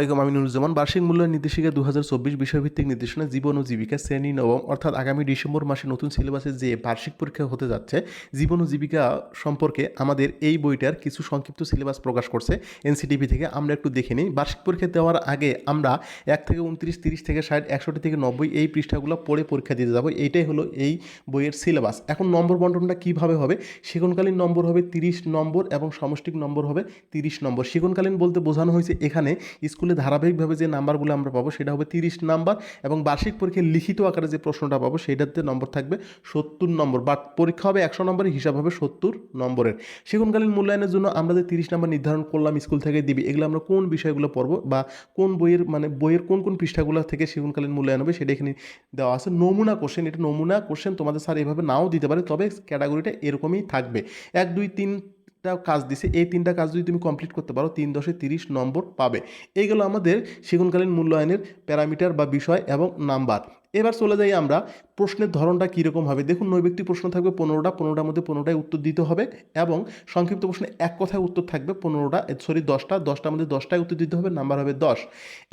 আলাইকুম, আমি নুরুজ্জামান। বার্ষিক মূল্যায়ন নির্দেশিকা 2024 বিষয়ভিত্তিক নির্দেশনা জীবন ও জীবিকা শ্রেণী নবম, অর্থাৎ আগামী ডিসেম্বর মাসে নতুন সিলেবাসে যে বার্ষিক পরীক্ষা হতে যাচ্ছে জীবন ও জীবিকা সম্পর্কে আমাদের এই বইটার কিছু সংক্ষিপ্ত সিলেবাস প্রকাশ করছে এনসিটিভি থেকে। আমরা একটু দেখে নিই। বার্ষিক পরীক্ষা দেওয়ার আগে আমরা 1 থেকে 29, 30 থেকে 60, 61 থেকে 90 এই পৃষ্ঠাগুলো পড়ে পরীক্ষা দিতে যাবো। এইটাই হলো এই বইয়ের সিলেবাস। এখন নম্বর বন্টনটা কীভাবে হবে? সেগুনকালীন নম্বর হবে 30 নম্বর এবং সমষ্টিক নম্বর হবে 30 নম্বর। সেগুনকালীন বলতে বোঝানো হয়েছে এখানে স্কুলে ধারাবাহিকভাবে যে নাম্বারগুলো আমরা পাবো সেটা হবে 30 নাম্বার, এবং বার্ষিক পরীক্ষায় লিখিত আকারে যে প্রশ্নটা পাবো সেটাতে নম্বর থাকবে 70 নম্বর। বাট পরীক্ষা হবে 100 নম্বরের, হিসাব হবে 70 নম্বরের। সেগুনকালীন মূল্যায়নের জন্য আমরা যে 30 নাম্বার নির্ধারণ করলাম স্কুল থেকে দিবি, এগুলো আমরা কোন বিষয়গুলো পড়বো বা কোন বইয়ের বইয়ের কোন কোন পৃষ্ঠাগুলো থেকে সেগুনকালীন মূল্যায়ন হবে সেটা এখানে দেওয়া আছে। নমুনা কোশ্চেন, এটা নমুনা কোশ্চেন, তোমাদের স্যার এভাবে নাও দিতে পারে, তবে ক্যাটাগরিটা এরকমই থাকবে। 1, 2, 3 কাজ দিছে, এই 3টা কাজ যদি তুমি কমপ্লিট করতে পারো 3 × 30 নম্বর পাবে। এইগুলো আমাদের সেগুনকালীন মূল্যায়নের প্যারামিটার বা বিষয় এবং নাম্বার। এবার চলে যাই আমরা প্রশ্নের ধরনটা কীরকম হবে। দেখুন, নৈবেক্তিক প্রশ্ন থাকবে 15টার মধ্যে 15টাই উত্তর দিতে হবে, এবং সংক্ষিপ্ত প্রশ্নে এক কথায় উত্তর থাকবে 10টার মধ্যে 10টাই উত্তর দিতে হবে, নাম্বার হবে 10।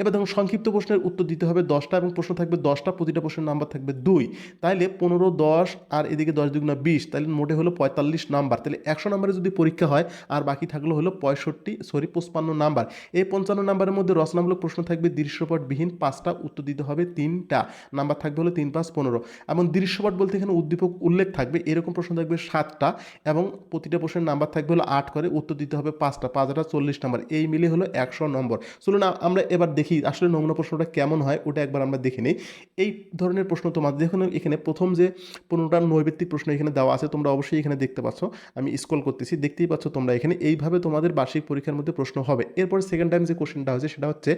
এবার দেখুন, সংক্ষিপ্ত প্রশ্নের উত্তর দিতে হবে 10টা এবং প্রশ্ন থাকবে 10টা, প্রতিটা প্রশ্নের নাম্বার থাকবে 2। তাইলে 15, 10 আর এদিকে 10 × 2 = 20, তাহলে মোটে হলো 45 নাম্বার। তাহলে 100 নাম্বারে যদি পরীক্ষা হয় আর বাকি থাকলো হলো 55 নাম্বার। এই 55 নাম্বারের মধ্যে রচনামূলক প্রশ্ন থাকবে দৃশ্যপটবিহীন 5টা, উত্তর দিতে হবে 3টা, নাম্বার থাকবে হলো 3, 5, 15। এবং দৃশ্যপট বলতে এখানে উদ্দীপক উল্লেখ থাকবে, এরকম প্রশ্ন থাকবে 7টা, এবং প্রতিটা প্রশ্নের নাম্বার থাকবে হলো 8 করে, উত্তর দিতে হবে 5টা, 5 × 8 = 40 নাম্বার। এই মিলে হলো 100 নম্বর। চলুন আমরা এবার দেখি আসলে নমুনা প্রশ্নটা কেমন হয়, ওটা একবার আমরা দেখে নিই। এই ধরনের প্রশ্ন তোমাদের দেখুন, এখানে প্রথম যে 15টা নৈবেত্তিক প্রশ্ন এখানে দেওয়া আছে, তোমরা অবশ্যই এখানে দেখতে পাচ্ছ, আমি স্ক্রল করতেছি, দেখতেই পাচ্ছ তোমরা এখানে। এইভাবে তোমাদের বার্ষিক পরীক্ষার মধ্যে প্রশ্ন হবে। এরপর সেকেন্ড টাইম যে কোশ্চেনটা হচ্ছে সেটা হচ্ছে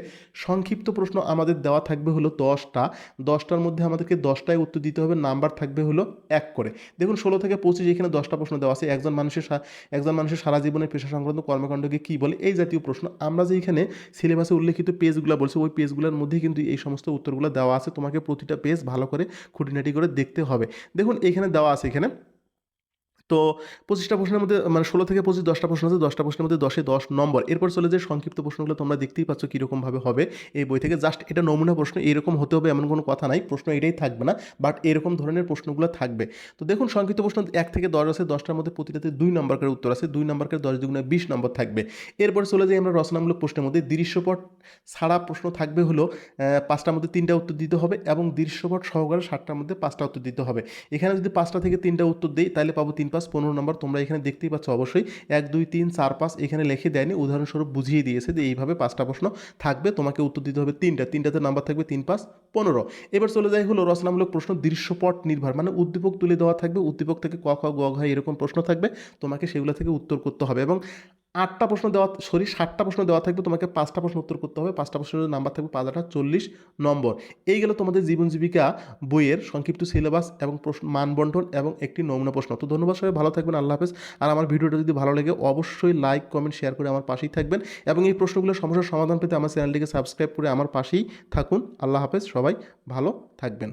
সংক্ষিপ্ত প্রশ্ন আমাদের দেওয়া থাকবে হলো 10টার মধ্যে আমাদেরকে 10টায় উত্তর দিতে হবে, নাম্বার থাকবে হলো 1 করে। দেখুন, 16 থেকে 25 এখানে 10টা প্রশ্ন দেওয়া আছে। একজন মানুষের সারা জীবনের পেশা সংক্রান্ত কর্মকাণ্ডকে কী বলে, এই জাতীয় প্রশ্ন। আমরা যে এখানে সিলেবাসে উল্লেখিত পেজগুলো বলছি, ওই পেজগুলোর মধ্যেই কিন্তু এই সমস্ত উত্তরগুলো দেওয়া আছে। তোমাকে প্রতিটা পেজ ভালো করে খুঁটিনাটি করে দেখতে হবে। দেখুন, এখানে দেওয়া আছে এখানে তো 25টা প্রশ্নের মধ্যে 16 থেকে 25 10টা প্রশ্ন আছে, 10টা প্রশ্নের মধ্যে 10এ 10 নম্বর। এরপর চলে যে সংক্ষিপ্ত প্রশ্নগুলো তোমরা দেখতেই পাচ্ছ কীরকমভাবে হবে এই বই থেকে। জাস্ট এটা নমুনা প্রশ্ন, এরকম হতে হবে এমন কোনো কথা নাই, প্রশ্ন এটাই থাকবে না, বাট এরকম ধরনের প্রশ্নগুলো থাকবে। তো দেখুন, সংক্ষিপ্ত প্রশ্ন 1 থেকে 10 আছে, 10টার মধ্যে প্রতিটাতে 2 নম্বর করে উত্তর আছে, 2 নম্বর করে 10 × 2 = 20 নম্বর থাকবে। এরপর চলে যাই আমরা রচনামূলক প্রশ্নের মধ্যে। দৃশ্যপট ছাড়া প্রশ্ন থাকবে হলো 5টার মধ্যে 3টা উত্তর দিতে হবে, এবং দৃশ্যপট সহকারে 60টার মধ্যে 5টা উত্তর দিতে হবে। এখানে যদি 5টা থেকে 3টা উত্তর দিই তাহলে পাবো 3, 5, 15 নম্বর। তোমরা এখানে দেখতেই পাচ্ছ অবশ্যই 1, 2, 3, 4, 5 এখানে লিখে দেয়নি, উদাহরণস্বরূপ বুঝিয়ে দিয়েছে যে এইভাবে 5টা প্রশ্ন থাকবে, তোমাকে উত্তর দিতে হবে 3টাতে নাম্বার থাকবে 3, 5, 15। এবার চলে যাই হলো রচনামূলক প্রশ্ন দৃশ্যপট নির্ভর, উদ্দীপক তুলে দেওয়া থাকবে, উদ্দীপক থেকে ক, খ, গ, ঘ এরকম প্রশ্ন থাকবে, তোমাকে সেগুলো থেকে উত্তর করতে হবে। এবং 7টা প্রশ্ন দেওয়া থাকবে, তোমাকে 5টা প্রশ্ন উত্তর করতে হবে, 5টা প্রশ্নের নাম্বার থাকবে 5 × 8 = 40 নম্বর। এই গেল তোমাদের জীবন জীবিকা বইয়ের সংক্ষিপ্ত সিলেবাস এবং প্রশ্ন মানবন্টন এবং একটি নমুনা প্রশ্ন। তো ধন্যবাদ, সবাই ভালো থাকবেন, আল্লাহ হাফেজ। আর আমার ভিডিওটা যদি ভালো লাগে অবশ্যই লাইক, কমেন্ট, শেয়ার করে আমার পাশেই থাকবেন, এবং এই প্রশ্নগুলোর সমস্যার সমাধান পেতে আমার চ্যানেলটিকে সাবস্ক্রাইব করে আমার পাশেই থাকুন। আল্লাহ হাফেজ, সবাই ভালো থাকবেন।